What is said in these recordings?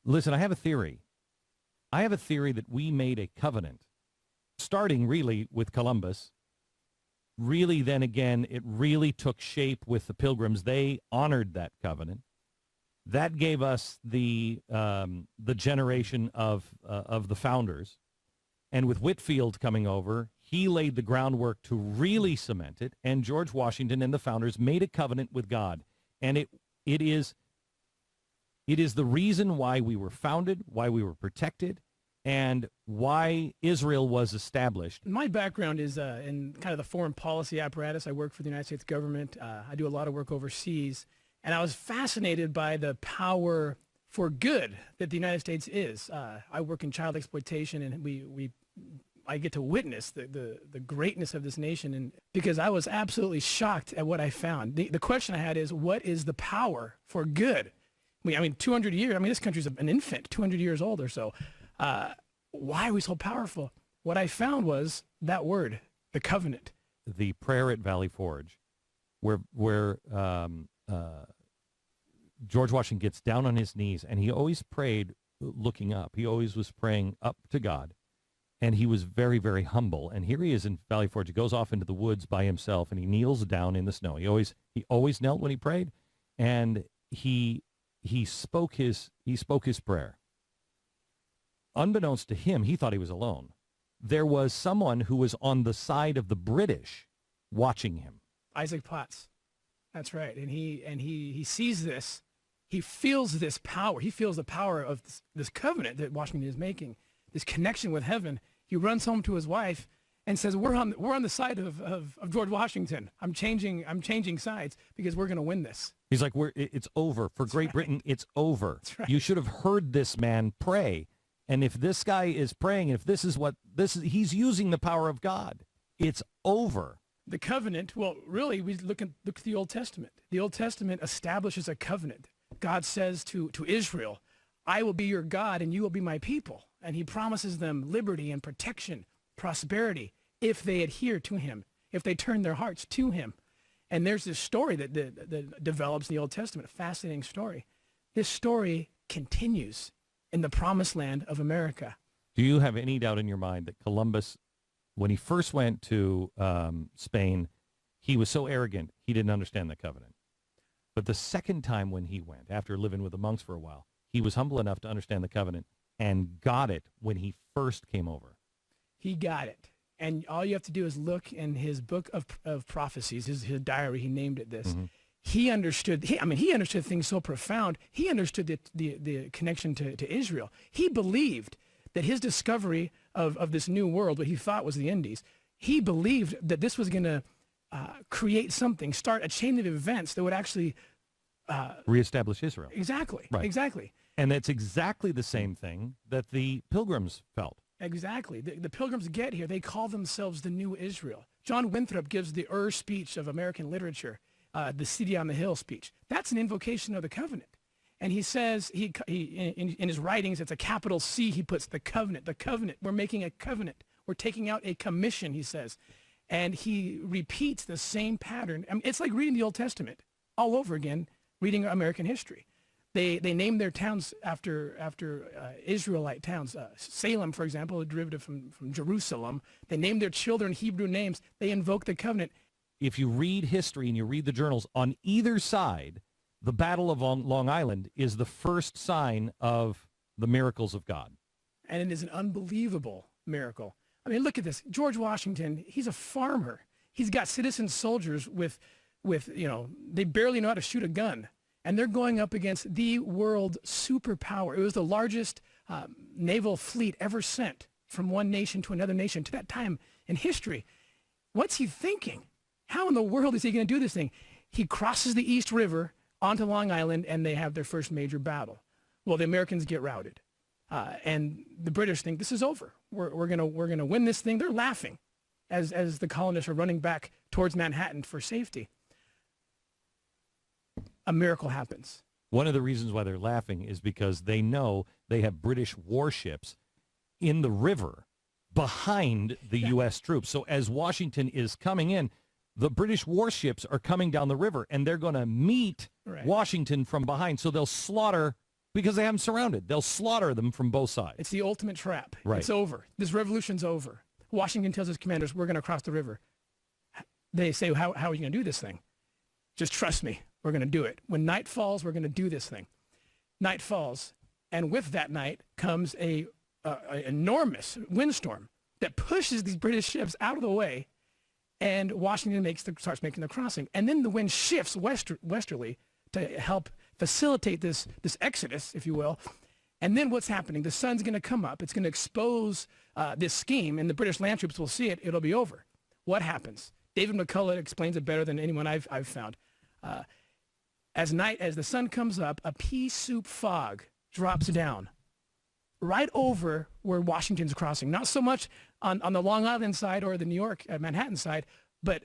Listen, I have a theory. I have a theory that we made a covenant, starting really with Columbus. Really, then again, it really took shape with the Pilgrims. They honored that covenant. That gave us the generation of the founders. And with Whitefield coming over, he laid the groundwork to really cement it. And George Washington and the founders made a covenant with God. And it is the reason why we were founded, why we were protected, and why Israel was established. My background is in kind of the foreign policy apparatus. I work for the United States government. I do a lot of work overseas. And I was fascinated by the power for good that the United States is. I work in child exploitation, and I get to witness the greatness of this nation, and because I was absolutely shocked at what I found. The question I had is, what is the power for good? I mean, 200 years, this country's an infant, 200 years old or so. Why are we so powerful? What I found was that word, the covenant. The prayer at Valley Forge, where George Washington gets down on his knees, and he always prayed looking up. He always was praying up to God, and he was very, very humble. And here he is in Valley Forge. He goes off into the woods by himself, and he kneels down in the snow. He always knelt when he prayed, and he spoke his prayer. Unbeknownst to him, he thought he was alone. There was someone who was on the side of the British watching him. Isaac Potts. That's right. And he sees this. He feels this power. He feels the power of this covenant that Washington is making, this connection with heaven. He runs home to his wife and says, "We're on the side of George Washington. I'm changing sides because we're going to win this." He's like, "It's over for Great Britain. It's over. That's right. You should have heard this man pray. And if this guy is praying, if this is he's using the power of God. It's over." The covenant, well, really, we look at the Old Testament. The Old Testament establishes a covenant. God says to Israel, "I will be your God and you will be my people." And he promises them liberty and protection, prosperity, if they adhere to him, if they turn their hearts to him. And there's this story that develops in the Old Testament, a fascinating story. This story continues in the promised land of America. Do you have any doubt in your mind that Columbus, when he first went to Spain, he was so arrogant he didn't understand the covenant? But the second time when he went, after living with the monks for a while, he was humble enough to understand the covenant and got it when he first came over. He got it. And all you have to do is look in his book of prophecies, his diary, he named it this. Mm-hmm. He understood things so profound. He understood the connection to Israel. He believed that his discovery of this new world, what he thought was the Indies, he believed that this was going to create something, start a chain of events that would actually reestablish Israel. Exactly. Right. Exactly. And that's exactly the same thing that the Pilgrims felt. Exactly. The Pilgrims get here. They call themselves the New Israel. John Winthrop gives the speech of American literature, the City on the Hill speech. That's an invocation of the covenant. And he says, in his writings, it's a capital C, he puts the covenant. We're making a covenant. We're taking out a commission, he says. And he repeats the same pattern. It's like reading the Old Testament all over again, reading American history. They name their towns after Israelite towns. Salem, for example, a derivative from Jerusalem. They name their children Hebrew names. They invoke the covenant. If you read history and you read the journals, on either side, the Battle of Long Island is the first sign of the miracles of God. And it is an unbelievable miracle. Look at this. George Washington, he's a farmer. He's got citizen soldiers with they barely know how to shoot a gun. And they're going up against the world superpower. It was the largest naval fleet ever sent from one nation to another nation to that time in history. What's he thinking? How in the world is he going to do this thing? He crosses the East River onto Long Island, and they have their first major battle. Well, the Americans get routed, and the British think this is over. We're gonna win this thing. They're laughing as the colonists are running back towards Manhattan for safety. A miracle happens. One of the reasons why they're laughing is because they know they have British warships in the river behind the U.S. troops. So as Washington is coming in, the British warships are coming down the river, and they're going to meet Washington from behind. So they'll slaughter because they have them surrounded. They'll slaughter them from both sides. It's the ultimate trap. Right. It's over. This revolution's over. Washington tells his commanders, we're going to cross the river. They say, how are you going to do this thing? Just trust me. We're going to do it. When night falls, we're going to do this thing. Night falls, and with that night comes a enormous windstorm that pushes these British ships out of the way, and Washington starts making the crossing. And then the wind shifts westerly to help facilitate this exodus, if you will. And then what's happening? The sun's going to come up. It's going to expose this scheme, and the British land troops will see it. It'll be over. What happens? David McCullough explains it better than anyone I've found. As the sun comes up, a pea soup fog drops down right over where Washington's crossing. Not so much on the Long Island side or the New York, Manhattan side, but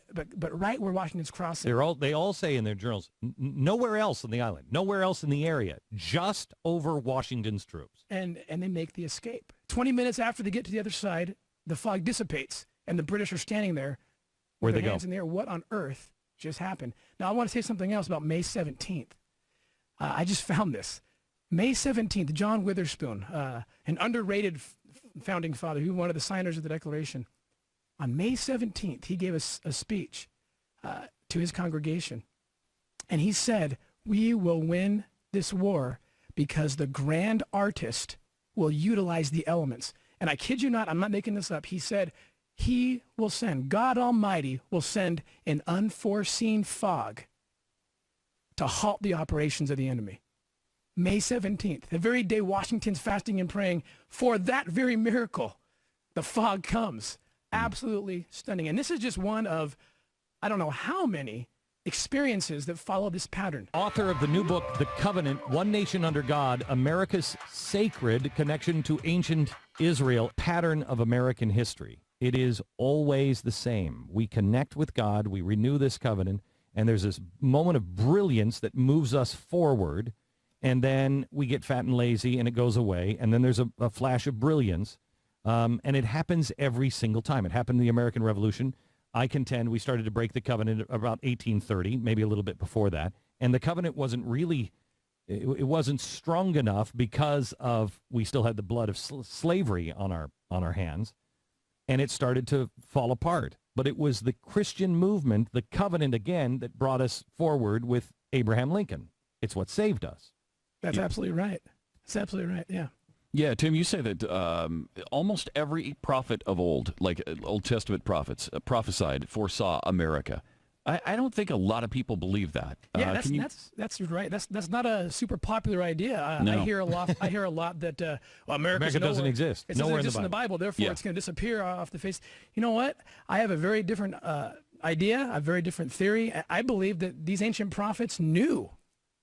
right where Washington's crossing. They all say in their journals, nowhere else on the island, nowhere else in the area, just over Washington's troops. And they make the escape. 20 minutes after they get to the other side, the fog dissipates, and the British are standing there with their hands in the air. What on earth just happened? Now, I want to say something else about May 17th. I just found this. May 17th, John Witherspoon, an underrated founding father, who was one of the signers of the Declaration. On May 17th, he gave us a speech to his congregation. And he said, we will win this war because the grand artist will utilize the elements. And I kid you not, I'm not making this up. He said, he will send, God Almighty will send an unforeseen fog to halt the operations of the enemy. May 17th, the very day Washington's fasting and praying for that very miracle, the fog comes. Absolutely stunning. And this is just one of, I don't know how many experiences that follow this pattern. Author of the new book, The Covenant, One Nation Under God, America's Sacred Connection to Ancient Israel, Pattern of American History. It is always the same. We connect with God, we renew this covenant, and there's this moment of brilliance that moves us forward, and then we get fat and lazy and it goes away, and then there's a flash of brilliance, and it happens every single time. It happened in the American Revolution. I contend we started to break the covenant about 1830, maybe a little bit before that, and the covenant wasn't really, it wasn't strong enough because of, we still had the blood of slavery on our hands, and it started to fall apart. But it was the Christian movement, the covenant again, that brought us forward with Abraham Lincoln. It's what saved us. That's absolutely right. That's absolutely right, yeah. Yeah, Tim, you say that almost every prophet of old, like Old Testament prophets, prophesied, foresaw America. I don't think a lot of people believe that. Yeah, that's right. That's not a super popular idea. No. I hear a lot that America doesn't exist. It Nowhere doesn't exist in the Bible. Therefore, it's going to disappear off the face. You know what? I have a very different idea, a very different theory. I believe that these ancient prophets knew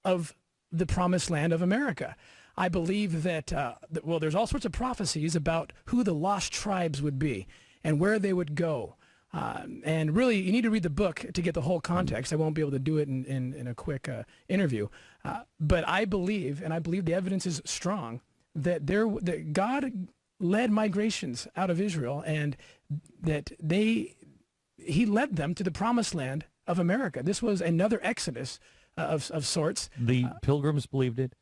of the promised land of America. I believe that, there's all sorts of prophecies about who the lost tribes would be and where they would go. And really, you need to read the book to get the whole context. I won't be able to do it in a quick interview. But I believe, and I believe the evidence is strong, that God led migrations out of Israel, and that he led them to the promised land of America. This was another exodus of sorts. The Pilgrims believed it.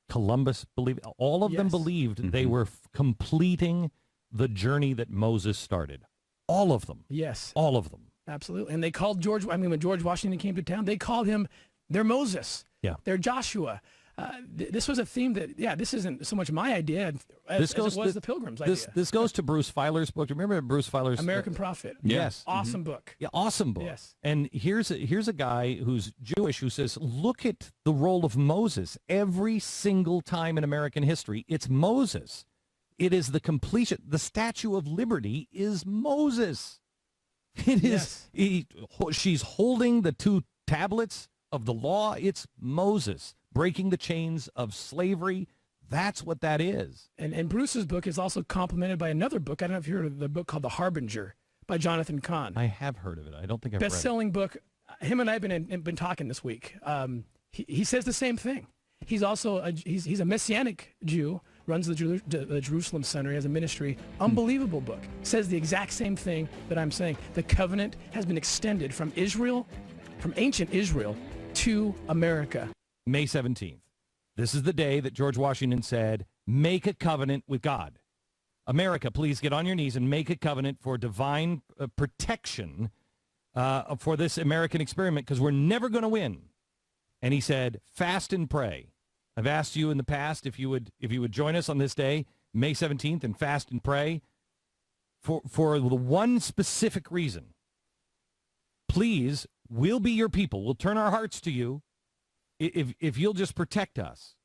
Columbus believed it. All of them believed they were completing the journey that Moses started. All of them. Yes. All of them. Absolutely. And they called when George Washington came to town, they called him their Moses. Yeah. Their Joshua. This was a theme that, this isn't so much my idea as it was the Pilgrims' idea. This goes to Bruce Feiler's book. Do you remember Bruce Feiler's American Prophet? Yes. Awesome book. Yeah, awesome book. Yes. And here's a guy who's Jewish who says, look at the role of Moses. Every single time in American history, it's Moses. It is the completion. The Statue of Liberty is Moses. It is. She's holding the two tablets of the law. It's Moses breaking the chains of slavery. That's what that is. And Bruce's book is also complemented by another book. I don't know if you heard of the book called The Harbinger by Jonathan Cahn. I have heard of it. I don't think I've read it. Best-selling book. Him and I have been talking this week. He says the same thing. He's also he's a Messianic Jew, runs the Jerusalem Center. He has a ministry. Unbelievable book. Says the exact same thing that I'm saying. The covenant has been extended from Israel, from ancient Israel, to America. May 17th. This is the day that George Washington said, make a covenant with God. America, please get on your knees and make a covenant for divine protection for this American experiment, because we're never going to win. And he said, fast and pray. I've asked you in the past if you would join us on this day, May 17th, and fast and pray for the one specific reason. Please, we'll be your people. We'll turn our hearts to you if you'll just protect us.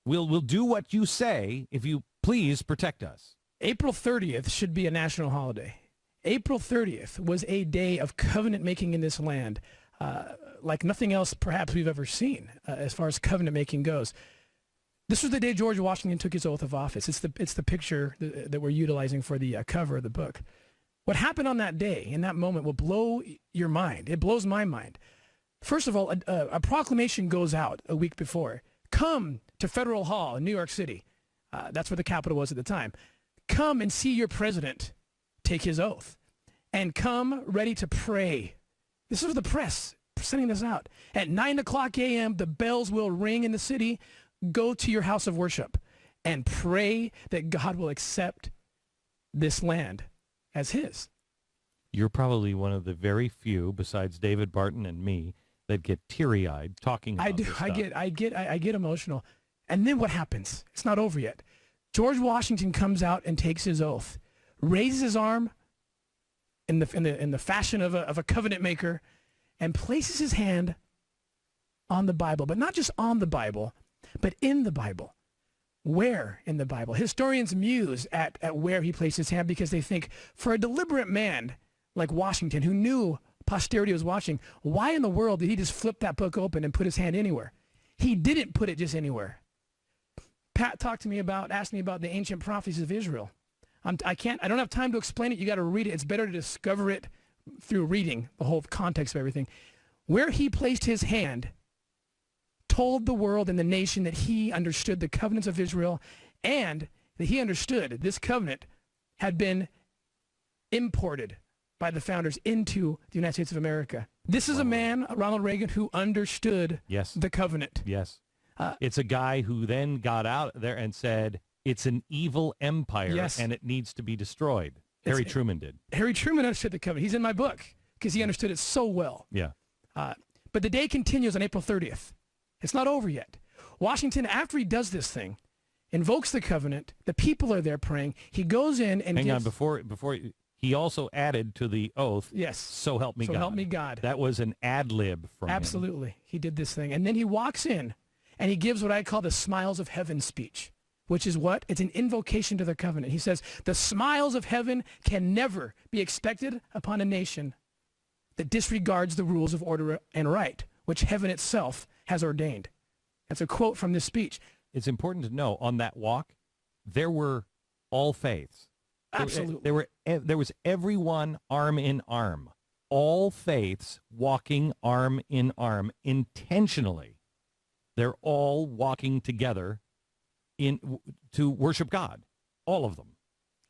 We'll do what you say if you please protect us. April 30th should be a national holiday. April 30th was a day of covenant making in this land, like nothing else perhaps we've ever seen as far as covenant making goes. This was the day George Washington took his oath of office. It's the picture that we're utilizing for the cover of the book. What happened on that day, in that moment, will blow your mind. It blows my mind. First of all, a proclamation goes out a week before. Come to Federal Hall in New York City. That's where the Capitol was at the time. Come and see your president take his oath. And come ready to pray. This is the press sending this out. At 9 o'clock a.m., the bells will ring in the city. Go to your house of worship and pray that God will accept this land as his. You're probably one of the very few, besides David Barton and me, that get teary-eyed talking about this stuff. I get emotional. And then what happens? It's not over yet. George Washington comes out and takes his oath, raises his arm in the fashion of a covenant maker, and places his hand on the Bible, but not just on the Bible, but in the Bible. Where in the Bible? Historians muse at where he placed his hand, because they think, for a deliberate man like Washington, who knew posterity was watching, why in the world did he just flip that book open and put his hand anywhere? He didn't put it just anywhere. Pat asked me about the ancient prophecies of Israel. I don't have time to explain it. You got to read it. It's better to discover it through reading the whole context of everything. Where he placed his hand told the world and the nation that he understood the covenants of Israel, and that he understood this covenant had been imported by the founders into the United States of America. This is a man, Ronald Reagan, who understood the covenant. Yes. It's a guy who then got out there and said, it's an evil empire and it needs to be destroyed. Harry Truman did. Harry Truman understood the covenant. He's in my book because he understood it so well. Yeah. But the day continues on April 30th. It's not over yet. Washington, after he does this thing, invokes the covenant. The people are there praying. He goes in and Hang on, before he also added to the oath, yes, so help me God. So help me God. That was an ad lib from him. Absolutely. He did this thing. And then he walks in and he gives what I call the smiles of heaven speech, which is what? It's an invocation to the covenant. He says, the smiles of heaven can never be expected upon a nation that disregards the rules of order and right, which heaven itself has ordained. That's a quote from this speech. It's important to know, on that walk, there were all faiths. Absolutely. There was everyone arm in arm. All faiths walking arm in arm intentionally. They're all walking together to worship God. All of them.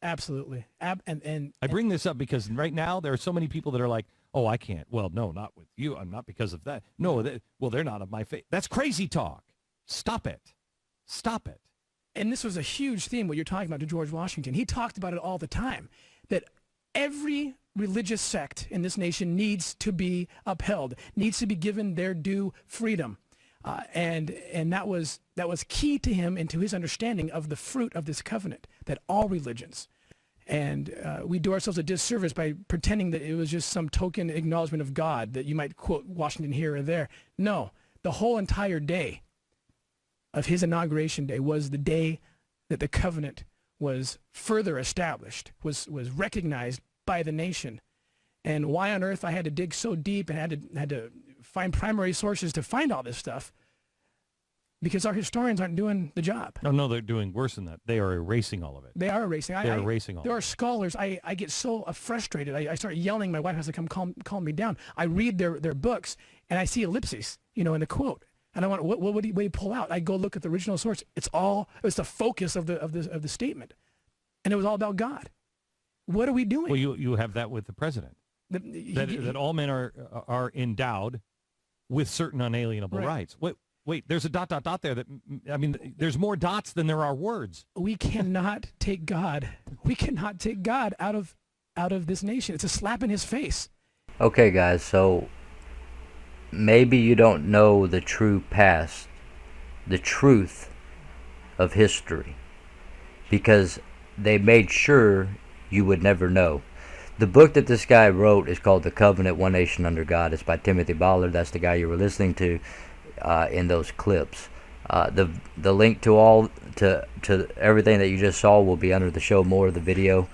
Absolutely. And I bring this up because right now there are so many people that are like, oh, I can't. Well, no, not with you. I'm not because of that. No, they're not of my faith. That's crazy talk. Stop it. Stop it. And this was a huge theme, what you're talking about, to George Washington. He talked about it all the time, that every religious sect in this nation needs to be upheld, needs to be given their due freedom. And that was key to him and to his understanding of the fruit of this covenant, that all religions. And we do ourselves a disservice by pretending that it was just some token acknowledgement of God that you might quote Washington here or there. No, the whole entire day of his inauguration day was the day that the covenant was further established, was recognized by the nation. And why on earth I had to dig so deep and had to find primary sources to find all this stuff? Because our historians aren't doing the job. No, they're doing worse than that. They are erasing all of it. They are erasing. They're erasing all of it. There are scholars. I get so frustrated. I start yelling. My wife has to come calm me down. I read their books, and I see ellipses, in the quote. And I want, what would he pull out? I go look at the original source. It was the focus of the statement. And it was all about God. What are we doing? Well, you have that with the president. That all men are endowed with certain unalienable rights. Wait, there's a ... there that, I mean, there's more dots than there are words. We cannot take God. We cannot take God out of this nation. It's a slap in his face. Okay, guys, so maybe you don't know the true past, the truth of history, because they made sure you would never know. The book that this guy wrote is called The Covenant, One Nation Under God. It's by Timothy Ballard. That's the guy you were listening to in those clips. The link to everything that you just saw will be under the show more of the video,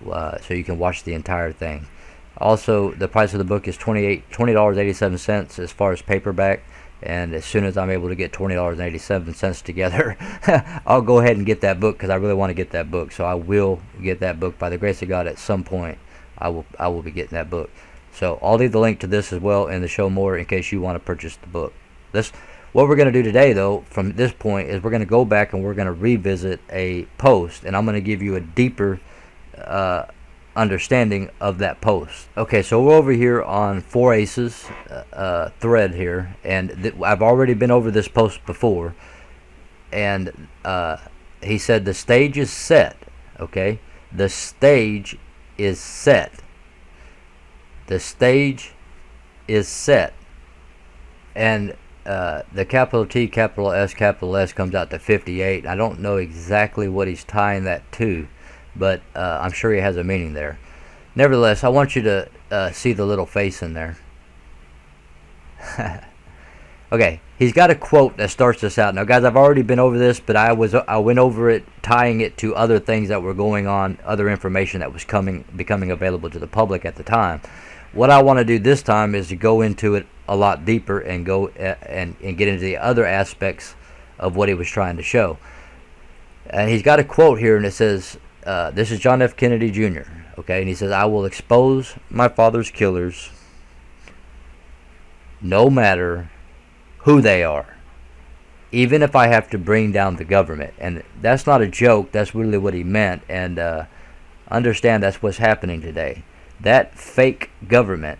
so you can watch the entire thing. Also, the price of the book is $20.87 as far as paperback, and as soon as I'm able to get $20.87 together, I'll go ahead and get that book, because I really want to get that book. So I will get that book by the grace of God at some point. I will be getting that book. So I'll leave the link to this as well in the show more in case you want to purchase the book. What we're going to do today, though, from this point, is we're going to go back and we're going to revisit a post, and I'm going to give you a deeper understanding of that post. Okay, so we're over here on 4 Aces thread here, and I've already been over this post before, and he said the stage is set. Okay, the stage is set. The stage is set, and the capital T, capital S comes out to 58. I don't know exactly what he's tying that to, but I'm sure he has a meaning there. Nevertheless, I want you to see the little face in there. Okay, he's got a quote that starts this out. Now, guys, I've already been over this, but I went over it, tying it to other things that were going on, other information that was becoming available to the public at the time. What I want to do this time is to go into it a lot deeper and go and get into the other aspects of what he was trying to show. And he's got a quote here, and it says, this is John F. Kennedy Jr., okay, and he says, "I will expose my father's killers no matter who they are, even if I have to bring down the government." And that's not a joke. That's really what he meant. And understand that's what's happening today. That fake government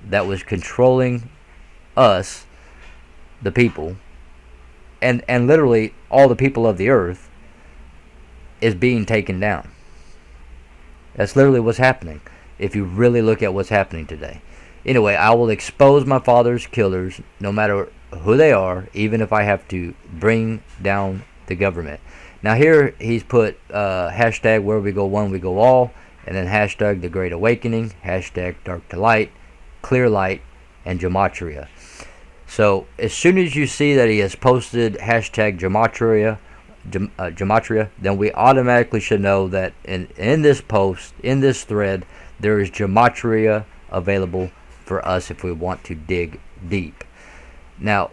that was controlling us, the people, and literally all the people of the earth, is being taken down. That's literally what's happening if you really look at what's happening today. Anyway, I will expose my father's killers no matter who they are, even if I have to bring down the government. Now here he's put hashtag where we go one, we go all, and then hashtag the Great Awakening, hashtag dark to light, clear light, and gematria. So as soon as you see that he has posted hashtag gematria, then we automatically should know that in this post, in this thread, there is gematria available for us if we want to dig deep. Now,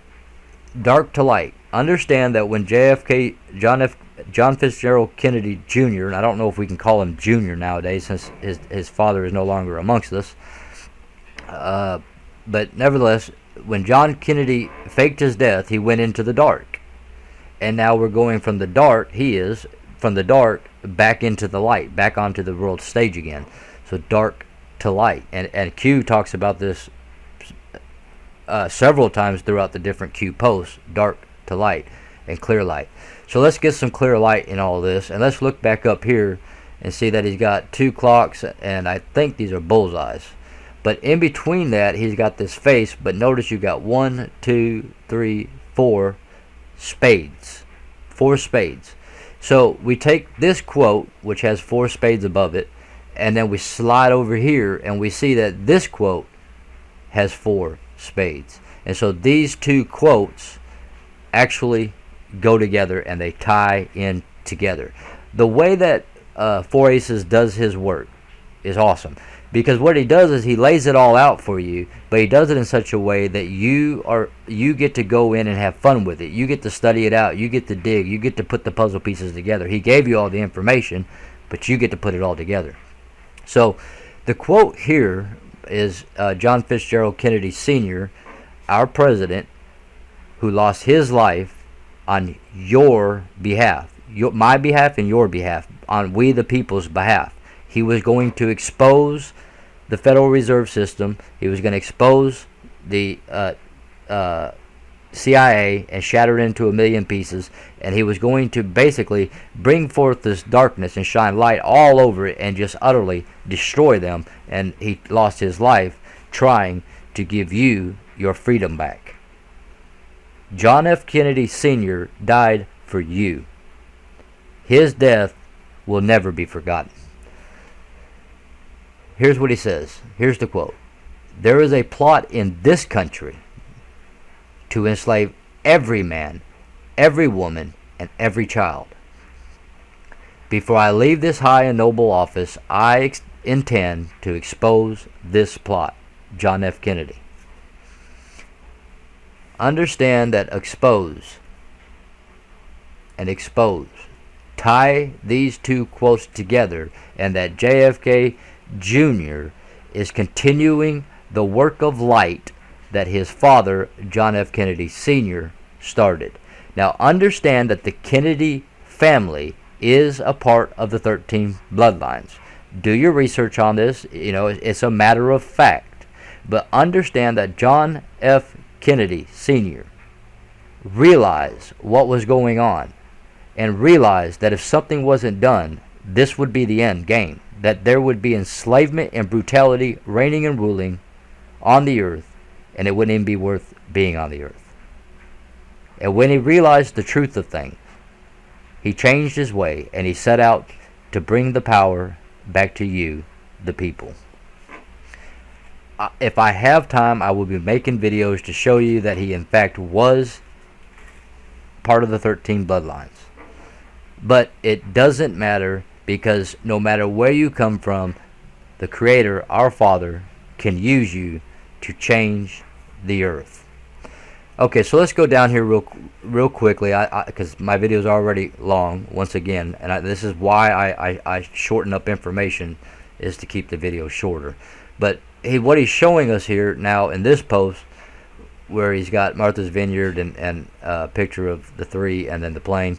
dark to light. Understand that when John Fitzgerald Kennedy Jr., and I don't know if we can call him Jr. nowadays since his father is no longer amongst us, but nevertheless, when John Kennedy faked his death, he went into the dark. And now we're going from the dark, from the dark back into the light, back onto the world stage again. So dark to light. And Q talks about this several times throughout the different Q posts, dark to light and clear light. So let's get some clear light in all this, and let's look back up here and see that he's got 2 clocks, and I think these are bullseyes. But in between that, he's got this face, but notice you got 1, 2, 3, 4 spades. 4 spades. So we take this quote, which has 4 spades above it, and then we slide over here, and we see that this quote has 4 spades. And so these 2 quotes actually go together, and they tie in together. The way that 4 Aces does his work is awesome, because what he does is he lays it all out for you, but he does it in such a way that you get to go in and have fun with it. You get to study it out. You get to dig. You get to put the puzzle pieces together. He gave you all the information, but you get to put it all together. So the quote here is John Fitzgerald Kennedy Sr., our president, who lost his life on your behalf, my behalf and your behalf, on we the people's behalf. He was going to expose the Federal Reserve System. He was going to expose the CIA and shatter it into a million pieces, and he was going to basically bring forth this darkness and shine light all over it and just utterly destroy them, and he lost his life trying to give you your freedom back. John F. Kennedy Sr. died for you. His death will never be forgotten. Here's what he says. Here's the quote. There is a plot in this country to enslave every man, every woman, and every child. Before I leave this high and noble office, I intend to expose this plot. John F. Kennedy. Understand that expose and expose tie these two quotes together, and that JFK Jr. is continuing the work of light that his father, John F. Kennedy Sr., started. Now understand that the Kennedy family is a part of the 13 bloodlines. Do your research on this. You know, it's a matter of fact. But understand that John F. Kennedy Sr. realized what was going on, and realized that if something wasn't done, this would be the end game. That there would be enslavement and brutality reigning and ruling on the earth, and it wouldn't even be worth being on the earth. And when he realized the truth of things, he changed his way, and he set out to bring the power back to you, the people. If I have time, I will be making videos to show you that he in fact was part of the 13 bloodlines. But it doesn't matter, because no matter where you come from, the Creator, our Father, can use you to change the earth. Okay, so let's go down here real quickly, because my video is already long once again, and this is why I shorten up information, is to keep the video shorter. But what he's showing us here now in this post, where he's got Martha's Vineyard and a picture of the three and then the plane,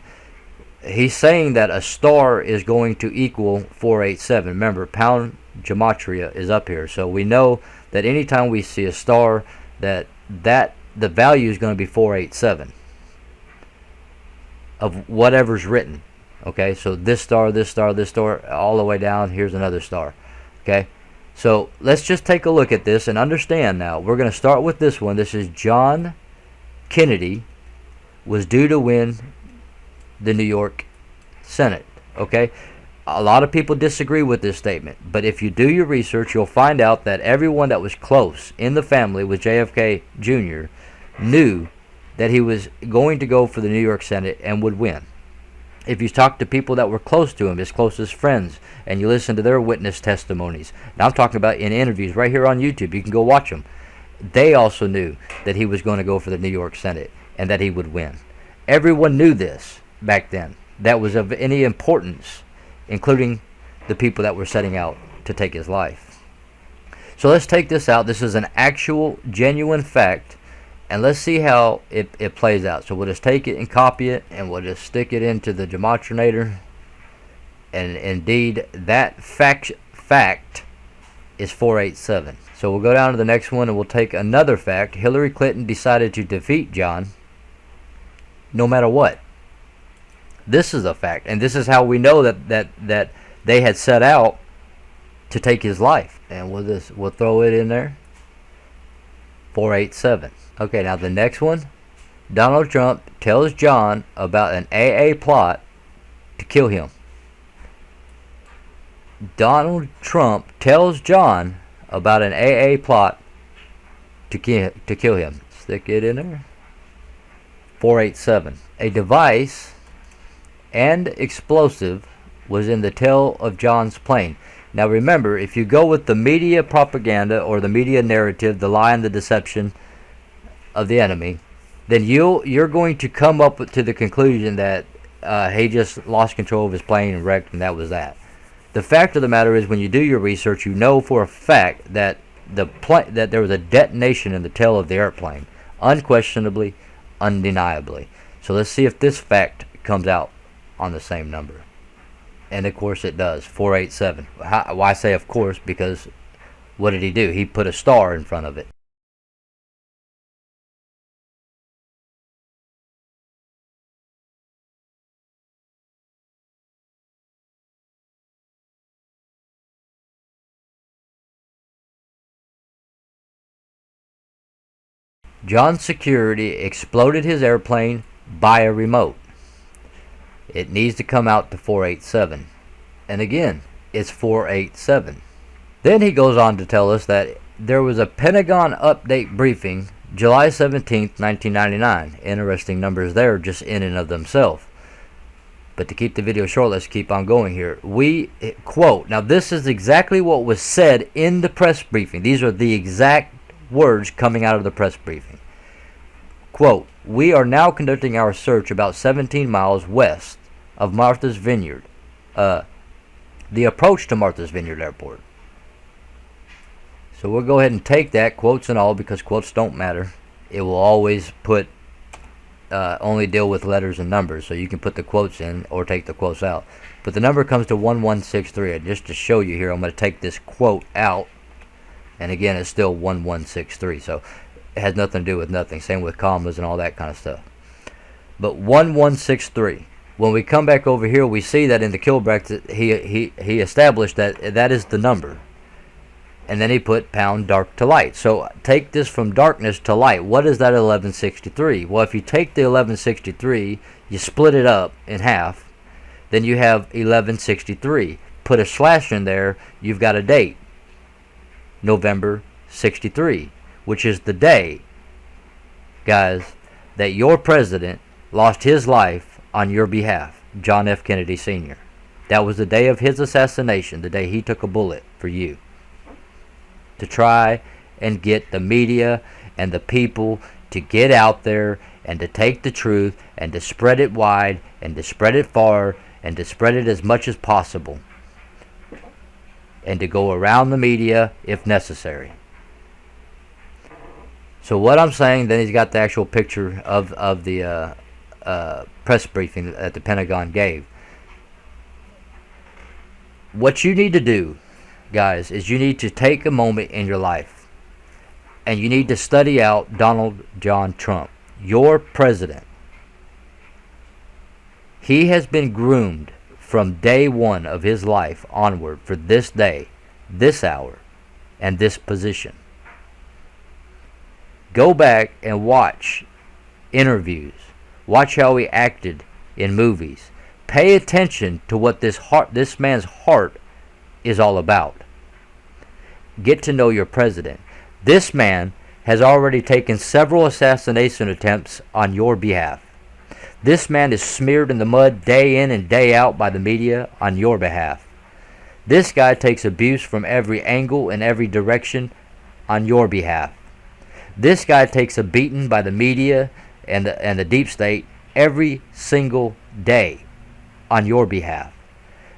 he's saying that a star is going to equal 487. Remember, pound gematria is up here, so we know that anytime we see a star, that the value is going to be 487 of whatever's written. Okay, so this star, this star, this star, all the way down, here's another star. Okay, so let's just take a look at this and understand now. We're going to start with this one. This is John Kennedy was due to win the New York Senate. Okay, a lot of people disagree with this statement, but if you do your research, you'll find out that everyone that was close in the family with JFK Jr. knew that he was going to go for the New York Senate and would win. If you talk to people that were close to him, his closest friends, and you listen to their witness testimonies, now I'm talking about in interviews right here on YouTube, you can go watch them, they also knew that he was going to go for the New York Senate and that he would win. Everyone knew this back then. That was of any importance, including the people that were setting out to take his life. So let's take this out. This is an actual, genuine fact, and let's see how it plays out. So we'll just take it and copy it, and we'll just stick it into the gematria, and indeed that fact is 487. So we'll go down to the next one, and we'll take another fact. Hillary Clinton decided to defeat John no matter what. This is a fact, and this is how we know that they had set out to take his life. And we'll throw it in there. 487. Okay, now the next one. Donald Trump tells John about an AA plot to kill him. Donald Trump tells John about an AA plot to kill him. Stick it in there. 487. A device and explosive was in the tail of John's plane. Now remember, if you go with the media propaganda or the media narrative, the lie and the deception of the enemy, then you're going to come up to the conclusion that he just lost control of his plane and wrecked, and that was that. The fact of the matter is, when you do your research, you know for a fact that that there was a detonation in the tail of the airplane, unquestionably, undeniably. So let's see if this fact comes out on the same number. And of course it does. 487. Why I say of course? Because what did he do? He put a star in front of it. John's security exploded his airplane by a remote. It needs to come out to 487. And again, it's 487. Then he goes on to tell us that there was a Pentagon update briefing July 17th, 1999. Interesting numbers there just in and of themselves. But to keep the video short, let's keep on going here. We quote, now this is exactly what was said in the press briefing. These are the exact words coming out of the press briefing. Quote, we are now conducting our search about 17 miles west of Martha's Vineyard. The approach to Martha's Vineyard Airport. So we'll go ahead and take that, quotes and all, because quotes don't matter. It will always put only deal with letters and numbers, so you can put the quotes in or take the quotes out. But the number comes to 1163. And just to show you here, I'm going to take this quote out, and again, it's still 1163. So it has nothing to do with nothing. Same with commas and all that kind of stuff. But 1163. When we come back over here, we see that in the kill bracket, he established that that is the number. And then he put pound dark to light. So take this from darkness to light. What is that 1163? Well, if you take the 1163, you split it up in half, then you have 1163. Put a slash in there, you've got a date. November 63, which is the day, guys, that your president lost his life on your behalf, John F. Kennedy Sr. That was the day of his assassination, the day he took a bullet for you, to try and get the media and the people to get out there and to take the truth and to spread it wide and to spread it far and to spread it as much as possible and to go around the media if necessary. So what I'm saying, then he's got the actual picture of the press briefing that the Pentagon gave. What you need to do, guys, is you need to take a moment in your life and you need to study out Donald John Trump, your president. He has been groomed from day one of his life onward for this day, this hour, and this position. Go back and watch interviews. Watch how he acted in movies. Pay attention to what this man's heart is all about. Get to know your president. This man has already taken several assassination attempts on your behalf. This man is smeared in the mud day in and day out by the media on your behalf. This guy takes abuse from every angle and every direction on your behalf. This guy takes a beating by the media and the deep state every single day on your behalf.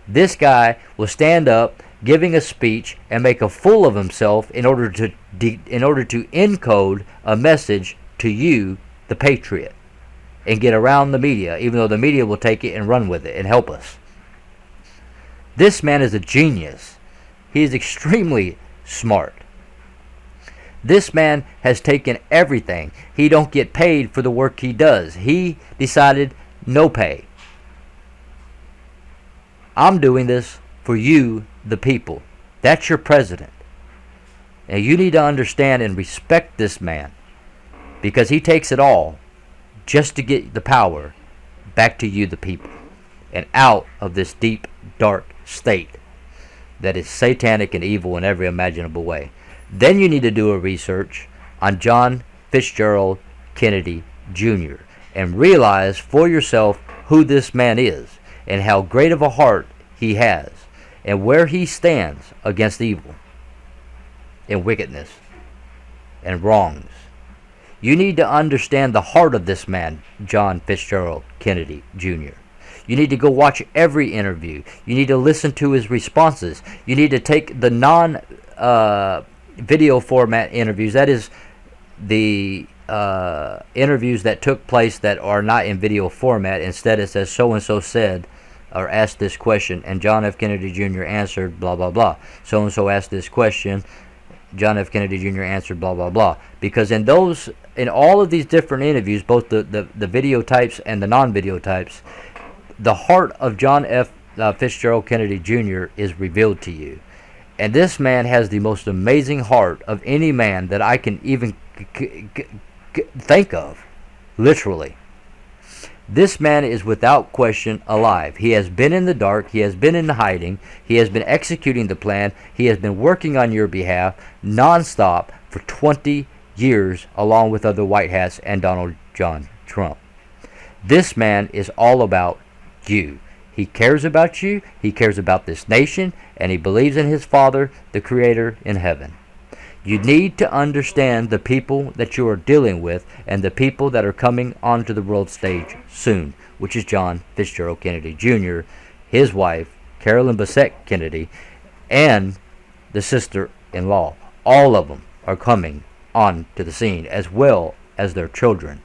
This guy will stand up giving a speech and make a fool of himself in order to encode a message to you, the patriot, and get around the media, even though the media will take it and run with it and help us. This man is a genius. He is extremely smart. This man has taken everything. He don't get paid for the work he does. He decided no pay. I'm doing this for you, the people. That's your president. And you need to understand and respect this man, because he takes it all just to get the power back to you, the people, and out of this deep, dark state that is satanic and evil in every imaginable way. Then you need to do a research on John Fitzgerald Kennedy Jr. and realize for yourself who this man is and how great of a heart he has and where he stands against evil and wickedness and wrongs. You need to understand the heart of this man, John Fitzgerald Kennedy Jr. You need to go watch every interview. You need to listen to his responses. You need to take the non-video format interviews. That is the interviews that took place that are not in video format. Instead, it says so-and-so said or asked this question, and John F. Kennedy Jr. answered blah, blah, blah. So-and-so asked this question, John F. Kennedy Jr. answered blah, blah, blah. Because in all of these different interviews, both the video types and the non-video types, the heart of John F. Fitzgerald Kennedy Jr. is revealed to you. And this man has the most amazing heart of any man that I can even think of, literally. This man is without question alive. He has been in the dark. He has been in hiding. He has been executing the plan. He has been working on your behalf nonstop for 20 years, along with other white hats and Donald John Trump. This man is all about you. He cares about you. He cares about this nation, and he believes in his Father, the Creator in heaven. You need to understand the people that you are dealing with and the people that are coming onto the world stage soon, which is John Fitzgerald Kennedy Jr., his wife, Carolyn Bessette Kennedy, and the sister-in-law. All of them are coming onto the scene, as well as their children.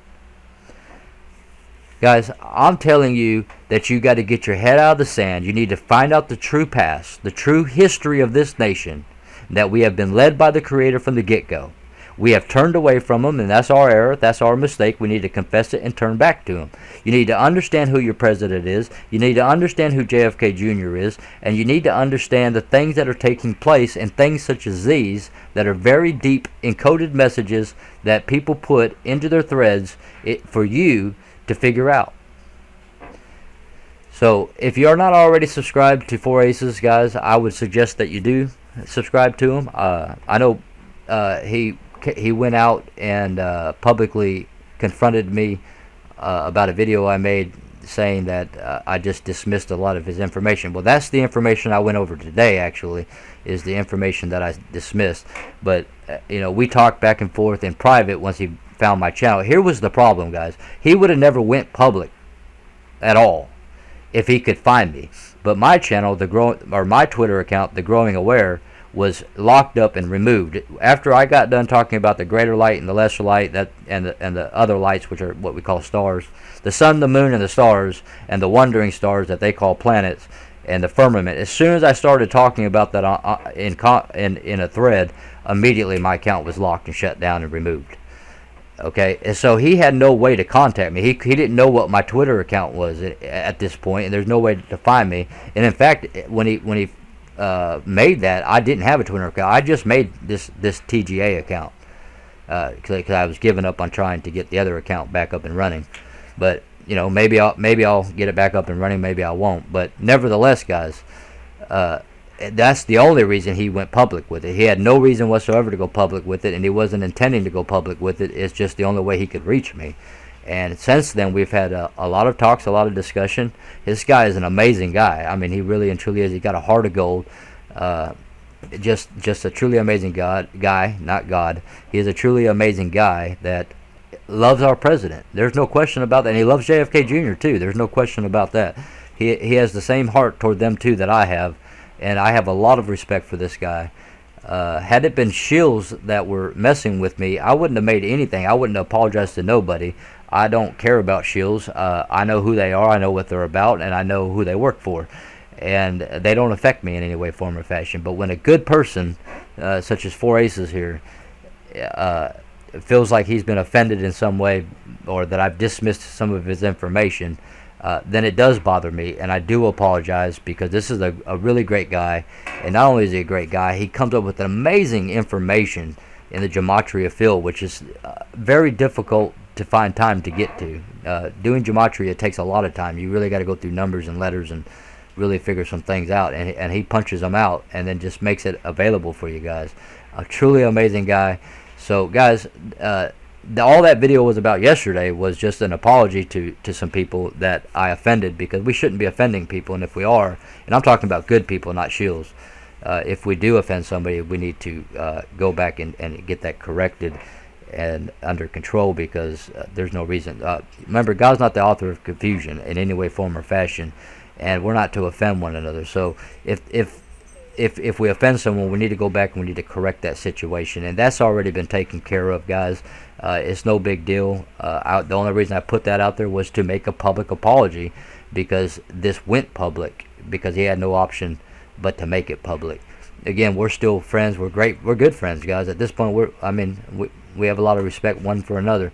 Guys, I'm telling you that you got to get your head out of the sand. You need to find out the true past, the true history of this nation, that we have been led by the Creator from the get-go. We have turned away from Him, and that's our error. That's our mistake. We need to confess it and turn back to Him. You need to understand who your president is. You need to understand who JFK Jr. is. And you need to understand the things that are taking place, and things such as these that are very deep encoded messages that people put into their threads for you to figure out. So if you are not already subscribed to Four Aces, guys, I would suggest that you do subscribe to him. I know he went out and publicly confronted me about a video I made saying that I just dismissed a lot of his information. Well, that's the information I went over today, actually, is the information that I dismissed. But, we talked back and forth in private once he found my channel. Here was the problem, guys. He would have never went public at all if he could find me. But my channel, my Twitter account, The Growing Aware, was locked up and removed. After I got done talking about the greater light and the lesser light, and the other lights, which are what we call stars, the sun, the moon, and the stars, and the wandering stars that they call planets, and the firmament. As soon as I started talking about that in a thread, immediately my account was locked and shut down and removed. Okay, and so he had no way to contact me. He didn't know what my Twitter account was at this point, and there's no way to find me. And in fact, when he made that, I didn't have a Twitter account. I just made this TGA account because I was giving up on trying to get the other account back up and running. But maybe I'll get it back up and running. Maybe I won't. But nevertheless, guys, that's the only reason he went public with it. He had no reason whatsoever to go public with it, and he wasn't intending to go public with it. It's just the only way he could reach me. And since then, we've had a lot of talks, a lot of discussion. This guy is an amazing guy. I mean, he really and truly is. He's got a heart of gold. Just a truly amazing guy, not God. He is a truly amazing guy that loves our president. There's no question about that. And he loves JFK Jr. too. There's no question about that. He has the same heart toward them too that I have. And I have a lot of respect for this guy. Had it been shills that were messing with me, I wouldn't have made anything. I wouldn't have apologized to nobody. I don't care about shills. I know who they are. I know what they're about, and I know who they work for. And they don't affect me in any way, form, or fashion. But when a good person, such as Four Aces here, feels like he's been offended in some way, or that I've dismissed some of his information, then it does bother me, and I do apologize, because this is a really great guy. And not only is he a great guy, he comes up with amazing information in the gematria field, which is very difficult to find time to get to. Doing gematria takes a lot of time. You really got to go through numbers and letters and really figure some things out, and he punches them out and then just makes it available for you guys. A truly amazing guy. So guys, all that video was about yesterday was just an apology to some people that I offended, because we shouldn't be offending people, and if we are, and I'm talking about good people, not shills, if we do offend somebody, we need to go back and get that corrected and under control, because there's no reason. Remember, God's not the author of confusion in any way, form, or fashion, and we're not to offend one another. So if we offend someone, we need to go back and we need to correct that situation, and that's already been taken care of, guys. It's no big deal. The only reason I put that out there was to make a public apology, because this went public, because he had no option but to make it public. Again, we're still friends. We're good friends, guys. At this point, we have a lot of respect one for another,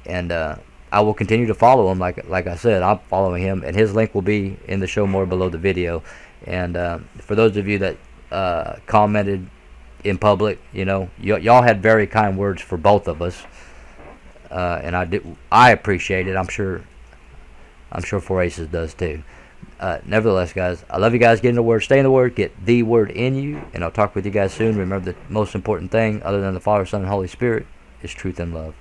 and I will continue to follow him. Like I said, I'm following him, and his link will be in the show more below the video. And for those of you that commented in public, y'all had very kind words for both of us. and I appreciate it. I'm sure 4 Aces does too. Nevertheless, guys, I love you guys. Get in the Word, stay in the Word, get the Word in you, and I'll talk with you guys soon. Remember, the most important thing, other than the Father, Son, and Holy Spirit, is truth and love.